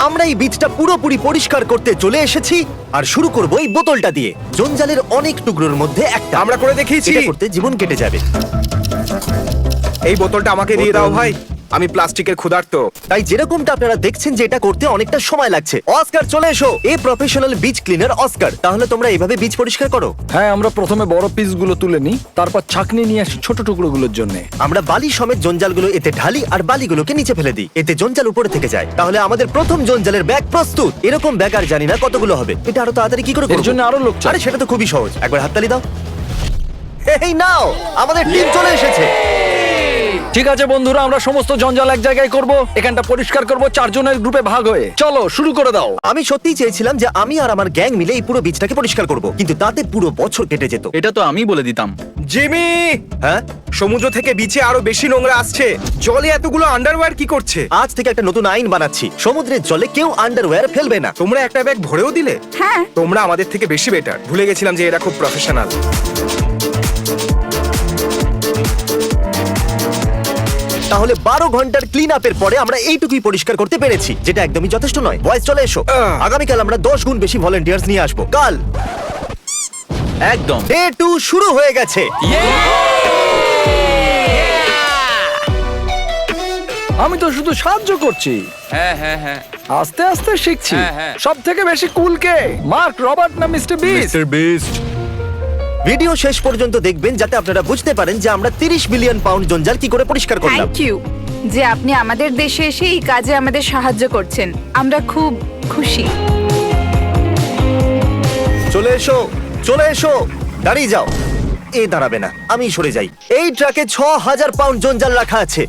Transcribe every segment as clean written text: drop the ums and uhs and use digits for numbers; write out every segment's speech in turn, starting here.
আমরা এই বীজটা পুরোপুরি পরিষ্কার করতে চলে এসেছি আর শুরু করব এই বোতলটা দিয়ে। জঞ্জালের অনেক টুকরোর মধ্যে একটা আমরা করে দেখিয়েছি। এটা করতে জীবন কেটে যাবে। এই বোতলটা আমাকে দিয়ে দাও ভাই, আমি প্লাস্টিকের ক্ষুধার্ত। তাই যেরকমটা আপনারা দেখছেন যে এটা করতে অনেকটা সময় লাগছে। অস্কার চলে এসো, এ প্রফেশনাল বীজ ক্লিনার অস্কার। তাহলে তোমরা এইভাবে বীজ পরিষ্কার করো? হ্যাঁ, আমরা প্রথমে বড় পিসগুলো তুলে নিই, তারপর ছাঁকনি নিয়ে আসি ছোট টুকরোগুলোর জন্য। আমরা বালি সমেত জঞ্জালগুলো এতে ঢালি আর বালিগুলোকে নিচে ফেলে দিই, এতে জঞ্জাল উপরে থেকে যায়। তাহলে আমাদের প্রথম জঞ্জালের ব্যাগ প্রস্তুত। এরকম ব্যাগ আর জানি না কতগুলো হবে। এটা আরো তাড়াতাড়ি কি করে এর করব? জন্য আরো লোক চাই। আরে সেটা তো খুবই সহজ, একবার হাততালি দাও। এই নাও, আমাদের টিম চলে এসেছে। ঠিক আছে বন্ধুরা, আমরা সমস্ত জঞ্জাল এক জায়গায় করব। এখানটা পরিষ্কার করব 4 জনের গ্রুপে ভাগ হয়ে। চলো শুরু করে দাও। আমি সত্যিই চেয়েছিলাম যে আমি আর আমার গ্যাং মিলে এই পুরো বীজটাকে পরিষ্কার করব, কিন্তু তাতে পুরো বছর কেটে যেত। এটা তো আমি বলে দিতাম। জিমি, হ্যাঁ, সমুদ্র থেকে বিচে আরো বেশি নোংরা আসছে। জলে এতগুলো আন্ডারওয়্যার কি করছে? আজ থেকে একটা নতুন আইন বানাচ্ছি, সমুদ্রের জলে কেউ আন্ডারওয়্যার ফেলবে না। তোমরা একটা ব্যাগ ভরেও দিলে? হ্যাঁ। তোমরা আমাদের থেকে বেশি বেটার। ভুলে গেছিলাম যে এরা খুব প্রফেশনাল। তাহলে 12 ঘন্টার ক্লিন আপের পরে আমরা এইটুকুই পরিষ্কার করতে পেরেছি, যেটা একদমই যথেষ্ট নয়। বয়স চলে এসো, আগামীকাল আমরা 10 গুণ বেশি ভলেন্টিয়ার্স নিয়ে আসবো। কাল একদম। ডে 2 শুরু হয়ে গেছে। আমি তো শুধু সাহায্য করছি, হ্যাঁ হ্যাঁ হ্যাঁ। আস্তে আস্তে শিখছি। হ্যাঁ, হ্যাঁ। সব থেকে বেশি কুল কে, মার্ক, রবার্ট না মিস্টার বিস্ট? বিস্ট। ভিডিও শেষ পর্যন্ত দেখবেন যাতে আপনারা বুঝতে পারেন যে আমরা 30 মিলিয়ন পাউন্ড জঞ্জাল কি করে পরিষ্কার করলাম। থ্যাংক ইউ যে আপনি আমাদের দেশে এসে এই কাজে আমাদের সাহায্য করছেন। আমরা খুব খুশি। চলে এসো, চলে এসো, দাঁড়িয়ে যাও। এ দাঁড়াবে না, আমি সরে যাই। এই ট্রাকে 6000 পাউন্ড জঞ্জাল রাখা আছে,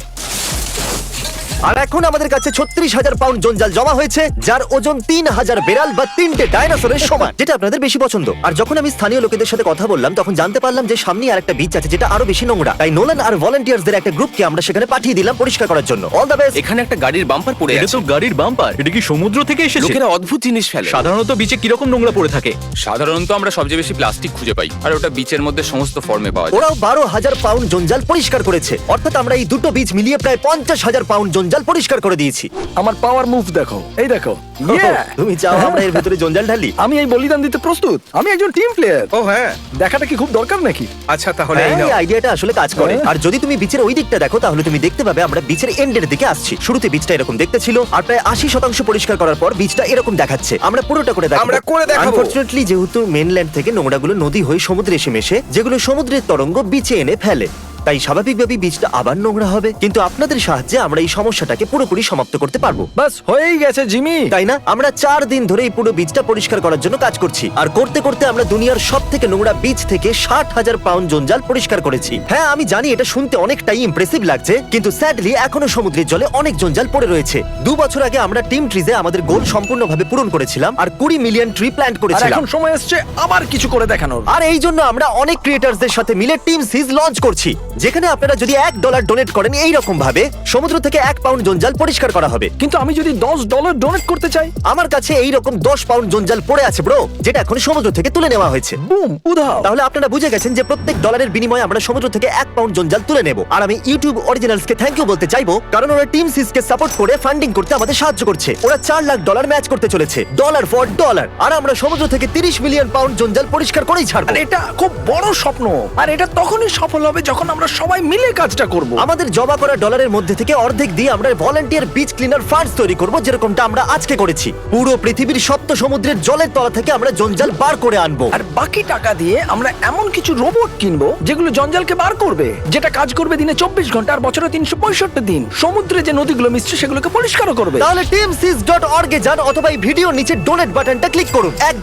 আর এখন আমাদের কাছে 36,000 পাউন্ড জঞ্জাল জমা হয়েছে, যার ওজন 3000 বেড়াল বা 3টে ডাইনোসরের সমান, যেটা আপনাদের বেশি পছন্দ। আর যখন আমি স্থানীয় লোকেদের সাথে কথা বললাম, তখন জানতে পারলাম যে সামনে আরেকটা বিচ আছে যেটা আরো বেশি নোংরা। তাই নোলান আর ভলান্টিয়ার্সদের একটা গ্রুপকে আমরা সেখানে পাঠিয়ে দিলাম পরিষ্কার করার জন্য। All the best. এখানে একটা গাড়ির বাম্পার পড়ে এটা আছে। তো গাড়ির বাম্পার। এটা কি সমুদ্র থেকে এসেছে? লোকেরা অদ্ভুত জিনিস ফেলে। সাধারণত বিচে কিরকম নোংরা পড়ে থাকে? সাধারণত আমরা সবচেয়ে বেশি প্লাস্টিক খুঁজে পাই, আর ওটা বিচের মধ্যে সমস্ত ফর্মে পাওয়া যায়। ওরাও 12,000 পাউন্ড জঞ্জাল পরিষ্কার করেছে, অর্থাৎ আমরা এই দুটো বিচ মিলিয়ে প্রায় 50,000 পাউন্ড জঞ্জাল পরিষ্কার করে দিয়েছি। আমার পাওয়ার মুভ দেখো, এই দেখো। Yeah! তুমি চাও আমরা এর ভেতরে জঞ্জাল ঢালি? আমি এই বলিদান দিতে প্রস্তুত। আমি একজন টিম প্লেয়ার। ও হ্যাঁ, দেখাটা কি খুব দরকার নাকি? আচ্ছা তাহলে এই হ্যাঁ, নাও। এই আইডিয়াটা আসলে কাজ করে। হ্যাঁ। আর যদি তুমি বিচের ওই দিকটা দেখো, তাহলে তুমি দেখতে পাবে আমরা বিচের এন্ডের দিকে আসছি। শুরুতে বিচটা এরকম দেখতে ছিল, আর প্রায় 80% পরিষ্কার করার পর বিচটা এরকম দেখাচ্ছে। আমরা পুরোটা করে দেখাবো। আমরা করে দেখাবো। আনফরচুনেটলি যেহেতু মেনল্যান্ড থেকে নোংরাগুলো নদী হয়ে সমুদ্রে এসে মেশে, যেগুলো সমুদ্রের তরঙ্গ বিচে এনে ফেলে, তাই স্বাভাবিকভাবেই বীজটা আবার নোংরা হবে। কিন্তু আপনাদের সাহায্যে আমরা এই সমস্যাটাকে পুরোপুরি সমাপ্ত করতে পারবো, বাস হয়েই গেছে জিমি। তাই না? আমরা 4 দিন ধরে এই পুরো বীজটা পরিষ্কার করার জন্য কাজ করছি, আর করতে করতে আমরা দুনিয়ার সব থেকে নোংরা বীজ থেকে 60,000 পাউন্ড জঞ্জাল পরিষ্কার করেছি। হ্যাঁ, আমি জানি এটা শুনতে অনেকটাই ইমপ্রেসিভ লাগছে, কিন্তু স্যাডলি এখনো সমুদ্রের জলে অনেক জঞ্জাল পড়ে রয়েছে। 2 বছর আগে আমরা টিম ট্রিজে আমাদের গোল সম্পূর্ণভাবে পূরণ করেছিলাম আর 20 মিলিয়ন ট্রি প্ল্যান্ট আর করেছিলাম। এখন সময় এসছে আবার কিছু করে দেখানোর। আর এই জন্য আমরা অনেক ক্রিয়েটারসদের সাথে মিলে টিম সিজ লঞ্চ করছি, যেখানে আপনারা যদি $1 ডোনেট করেন, এই রকম ভাবে সমুদ্র থেকে 1 পাউন্ড জঞ্জাল পরিষ্কার করা হবে। কিন্তু আমি যদি $10 ডোনেট করতে চাই? আমার কাছে এই রকম 10 পাউন্ড জঞ্জাল পড়ে আছে ব্রো, যেটা এখন সমুদ্র থেকে তুলে নেওয়া হয়েছে। বুম, উধাও। তাহলে আপনারা বুঝে গেছেন যে প্রত্যেক ডলারের বিনিময়ে আমরা সমুদ্র থেকে 1 পাউন্ড জঞ্জাল তুলে নেব। আর আমি ইউটিউব অরিজিনালসকে থ্যাংক ইউ বলতে চাইবো, কারণ ওরা টিম সিসকে সাপোর্ট করে ফান্ডিং করতে আমাদের সাহায্য করছে। ওরা $4 লাখ ম্যাচ করতে চলেছে, ডলার ফর ডলার। আর আমরা সমুদ্র থেকে 30 মিলিয়ন পাউন্ড জঞ্জাল পরিষ্কার করেই ছাড়বো। আর এটা খুব বড় স্বপ্ন, আর এটা তখনই সফল হবে যখন আমরা সবাই মিলে কাজটা করব। আমাদের জমা করা ডলারের মধ্যে থেকে অর্ধেক দিয়ে আমরা ভলান্টিয়ার বিচ ক্লিনার ফান্ডস তৈরি করব, যেরকমটা আমরা আজকে করেছি। পুরো পৃথিবীর সপ্ত সমুদ্রের জলের তলা থেকে আমরা জঞ্জাল বার করে আনবো। আর বাকি টাকা দিয়ে আমরা এমন কিছু রোবট কিনবো যেগুলো জঞ্জালকে বার করবে, যেটা কাজ করবে দিনে 24 ঘন্টা আর বছরে 365 দিন। সমুদ্রে যে নদীগুলো মিশছে সেগুলোকে পরিষ্কারও করবে। তাহলে teamseas.org এ যান, অথবা এই ভিডিওর নিচে ডোনেট বাটনটা ক্লিক করুন। $1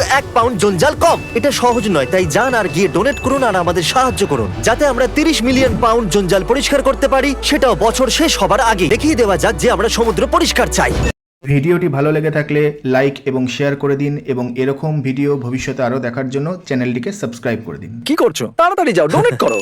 = 1 পাউন্ড জঞ্জাল কম। এটা সহজ নয়, তাই যান আর গিয়ে ডোনেট করুন আর আমাদের সাহায্য করুন, যাতে আমরা 30 মিলিয়ন পাউন্ড জঞ্জাল পরিষ্কার করতে পারি, সেটাও বছর শেষ হবার আগে। দেখিয়ে দেওয়া যাক যে আমরা সমুদ্র পরিষ্কার চাই। ভিডিওটি ভালো লেগে থাকলে লাইক এবং শেয়ার করে দিন, এবং এরকম ভিডিও ভবিষ্যতে আরও দেখার জন্য চ্যানেলটিকে সাবস্ক্রাইব করে দিন। কি করছো? তাড়াতাড়ি যাও, ডোনেট করো।